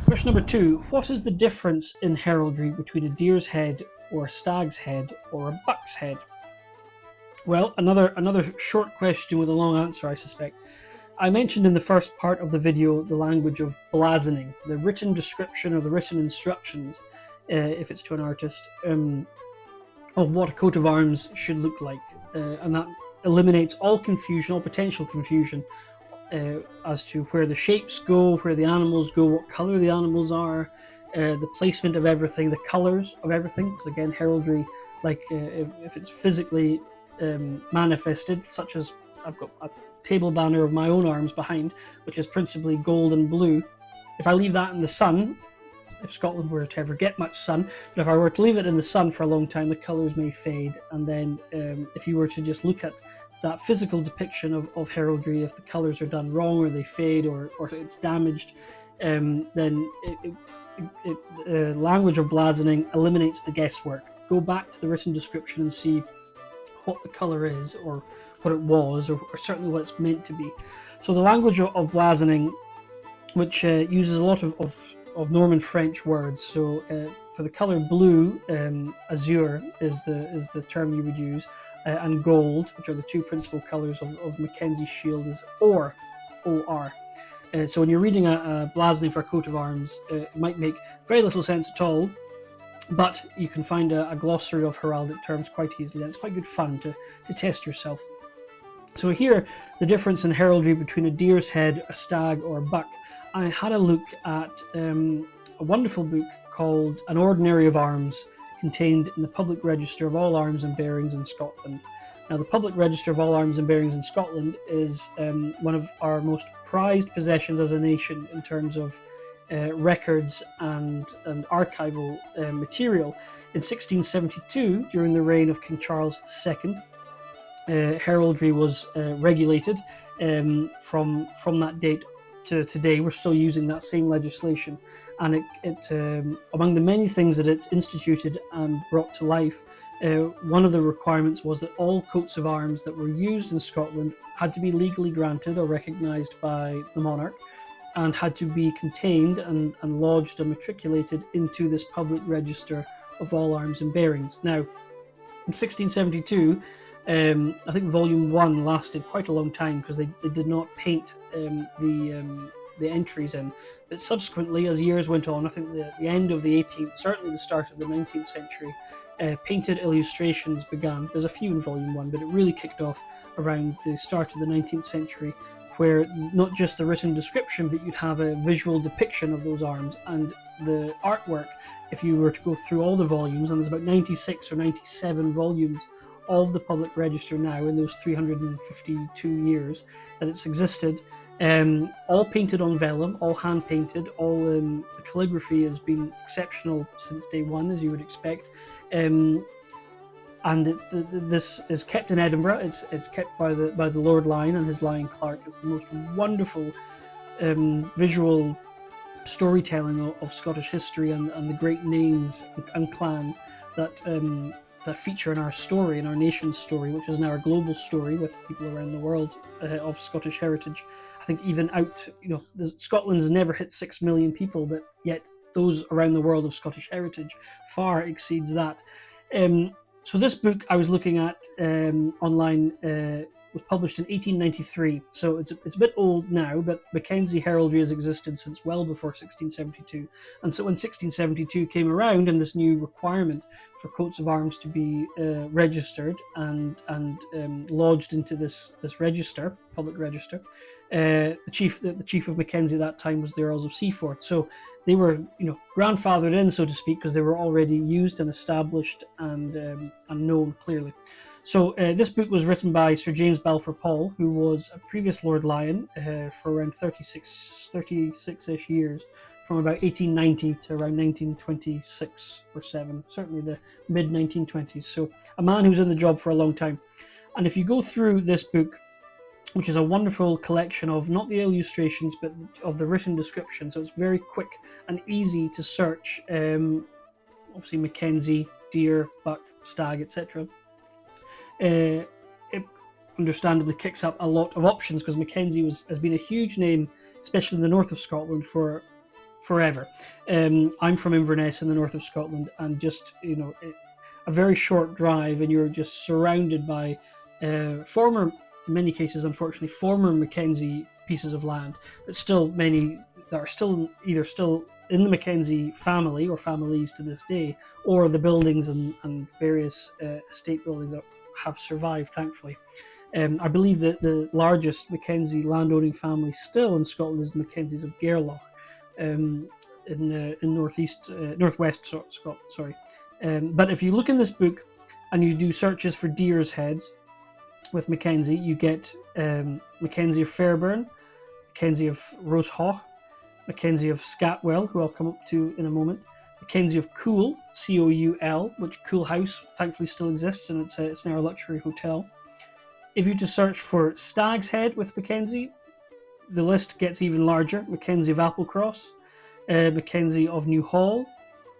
Question number 2. What is the difference in heraldry between a deer's head or a stag's head or a buck's head? Well, another short question with a long answer, I suspect. I mentioned in the first part of the video the language of blazoning, the written description or the written instructions, if it's to an artist, of what a coat of arms should look like. And that eliminates all confusion, all potential confusion as to where the shapes go, where the animals go, what color the animals are, the placement of everything, the colors of everything. Because again, heraldry, like if it's physically manifested, such as I've got a table banner of my own arms behind, which is principally gold and blue. If I leave that in the sun, if Scotland were to ever get much sun, but if I were to leave it in the sun for a long time, the colours may fade. And then if you were to just look at that physical depiction of heraldry, if the colours are done wrong or they fade or it's damaged, then the language of blazoning eliminates the guesswork. Go back to the written description and see what the colour is or what it was or certainly what it's meant to be. So the language of blazoning, which uses a lot of Norman French words. So for the colour blue, azure is the term you would use, and gold, which are the two principal colours of Mackenzie's shield, is or, O-R. So when you're reading a blazoning for a coat of arms, it might make very little sense at all, but you can find a glossary of heraldic terms quite easily, and it's quite good fun to test yourself. So here, the difference in heraldry between a deer's head, a stag, or a buck. I had a look at a wonderful book called An Ordinary of Arms, contained in the Public Register of All Arms and Bearings in Scotland. Now, the Public Register of All Arms and Bearings in Scotland is one of our most prized possessions as a nation in terms of records and archival material. In 1672, during the reign of King Charles II, heraldry was regulated. From that date to today, we're still using that same legislation, and it among the many things that it instituted and brought to life, one of the requirements was that all coats of arms that were used in Scotland had to be legally granted or recognised by the monarch, and had to be contained and lodged and matriculated into this public register of all arms and bearings. Now, in 1672, I think Volume 1 lasted quite a long time because they did not paint the entries in. But subsequently, as years went on, I think the end of the 18th, certainly the start of the 19th century, painted illustrations began. There's a few in Volume 1, but it really kicked off around the start of the 19th century, where not just the written description, but you'd have a visual depiction of those arms and the artwork. If you were to go through all the volumes, and there's about 96 or 97 volumes of the Public Register now in those 352 years that it's existed, all painted on vellum, all hand painted, all the calligraphy has been exceptional since day one, as you would expect. And this is kept in Edinburgh. It's kept by the Lord Lion and his Lion Clerk. It's the most wonderful visual storytelling of Scottish history and the great names and clans that feature in our story, in our nation's story, which is now our global story with people around the world of Scottish heritage. I think even out, Scotland's never hit 6 million people, but yet those around the world of Scottish heritage far exceeds that. So this book I was looking at online was published in 1893, so it's a bit old now, but Mackenzie heraldry has existed since well before 1672. And so when 1672 came around and this new requirement for coats of arms to be registered and lodged into this register, public register, the chief of Mackenzie at that time was the Earls of Seaforth. So they were, grandfathered in, so to speak, because they were already used and established and known clearly. So this book was written by Sir James Balfour Paul, who was a previous Lord Lion for around 36-ish years, from about 1890 to around 1926 or 7, certainly the mid-1920s. So a man who was in the job for a long time. And if you go through this book, which is a wonderful collection of not the illustrations, but of the written description, so it's very quick and easy to search, obviously Mackenzie, deer, buck, stag, etc. It understandably kicks up a lot of options because Mackenzie has been a huge name, especially in the north of Scotland, for forever. I'm from Inverness in the north of Scotland, and just, you know, a very short drive, and you're just surrounded by former, in many cases, unfortunately, former Mackenzie pieces of land, but still many that are still either still in the Mackenzie family or families to this day, or the buildings and various estate buildings that have survived, thankfully. I believe that the largest Mackenzie landowning family still in Scotland is the Mackenzies of Gairloch, in northwest Scotland. Sorry, but if you look in this book and you do searches for deer's heads with Mackenzie, you get Mackenzie of Fairburn, Mackenzie of Rosehaw, Mackenzie of Scatwell, who I'll come up to in a moment, Mackenzie of Cool, Coul, which Cool House thankfully still exists, and it's now a luxury hotel. If you just search for Stag's Head with Mackenzie, the list gets even larger. Mackenzie of Applecross, Mackenzie of New Hall,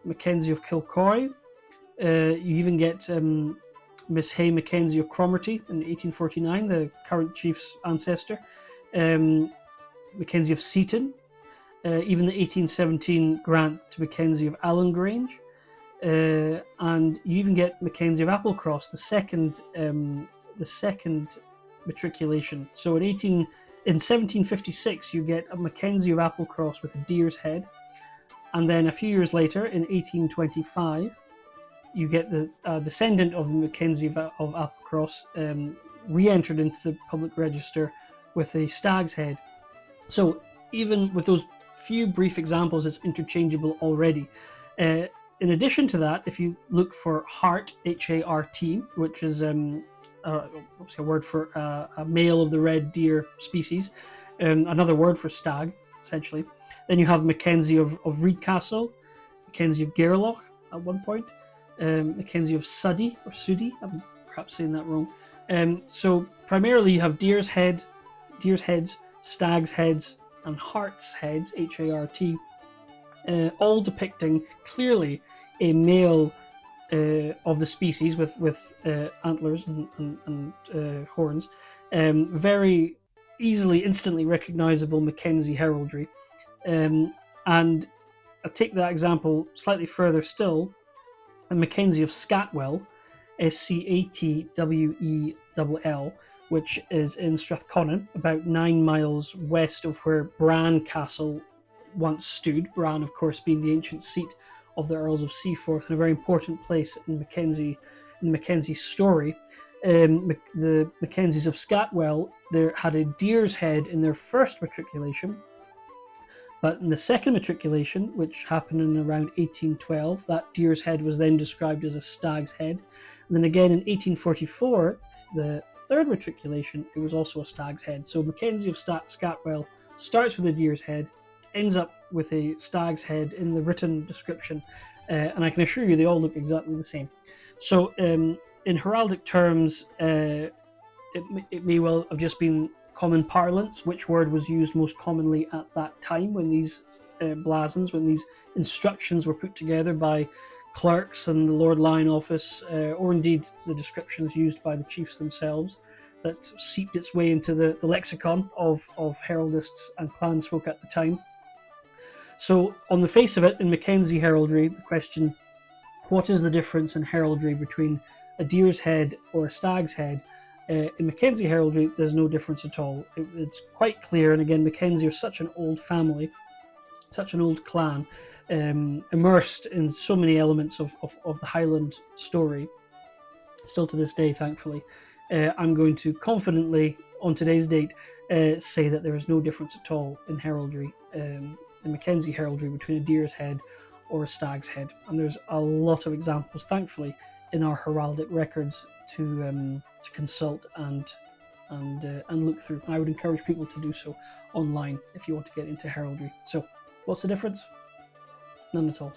Mackenzie of Kilcoy. You even get Miss Hay Mackenzie of Cromarty in 1849, the current chief's ancestor. Mackenzie of Seaton. Even the 1817 grant to Mackenzie of Allengrange. And you even get Mackenzie of Applecross, the second matriculation. So in 1756, you get a Mackenzie of Applecross with a deer's head, and then a few years later, in 1825, you get the descendant of the Mackenzie of Applecross re-entered into the public register with a stag's head. So even with those few brief examples, it's interchangeable already. In addition to that, if you look for Hart, H-A-R-T, which is obviously a word for a male of the red deer species, another word for stag, essentially. Then you have Mackenzie of Reedcastle, Mackenzie of Gairloch at one point, Mackenzie of Suddy, or Suddy, I'm perhaps saying that wrong. So primarily you have deer's heads, stag's heads, and hart's heads, H-A-R-T, all depicting clearly a male of the species with antlers and horns. Very easily, instantly recognizable Mackenzie heraldry. And I'll take that example slightly further still. A Mackenzie of Scatwell, Scatwell, which is in Strathconnell, about 9 miles west of where Bran Castle once stood. Bran, of course, being the ancient seat of the Earls of Seaforth, and a very important place in Mackenzie's story. The Mackenzies of Scatwell, they had a deer's head in their first matriculation, but in the second matriculation, which happened in around 1812, that deer's head was then described as a stag's head. And then again in 1844, the third matriculation, it was also a stag's head. So Mackenzie of Scatwell starts with a deer's head, ends up with a stag's head in the written description, and I can assure you they all look exactly the same. So in heraldic terms, it may well have just been common parlance, which word was used most commonly at that time when these blasons, when these instructions were put together by clerks and the Lord Lion Office, or indeed the descriptions used by the chiefs themselves, that seeped its way into the lexicon of heraldists and clansfolk at the time. So on the face of it, in Mackenzie heraldry, the question, what is the difference in heraldry between a deer's head or a stag's head? In Mackenzie heraldry, there's no difference at all. It's quite clear, and again, Mackenzie are such an old family, such an old clan, immersed in so many elements of the Highland story, still to this day, thankfully. I'm going to confidently, on today's date, say that there is no difference at all in heraldry, in Mackenzie heraldry, between a deer's head or a stag's head. And there's a lot of examples, thankfully, in our heraldic records to consult and look through. I would encourage people to do so online if you want to get into heraldry. So, what's the difference? None at all.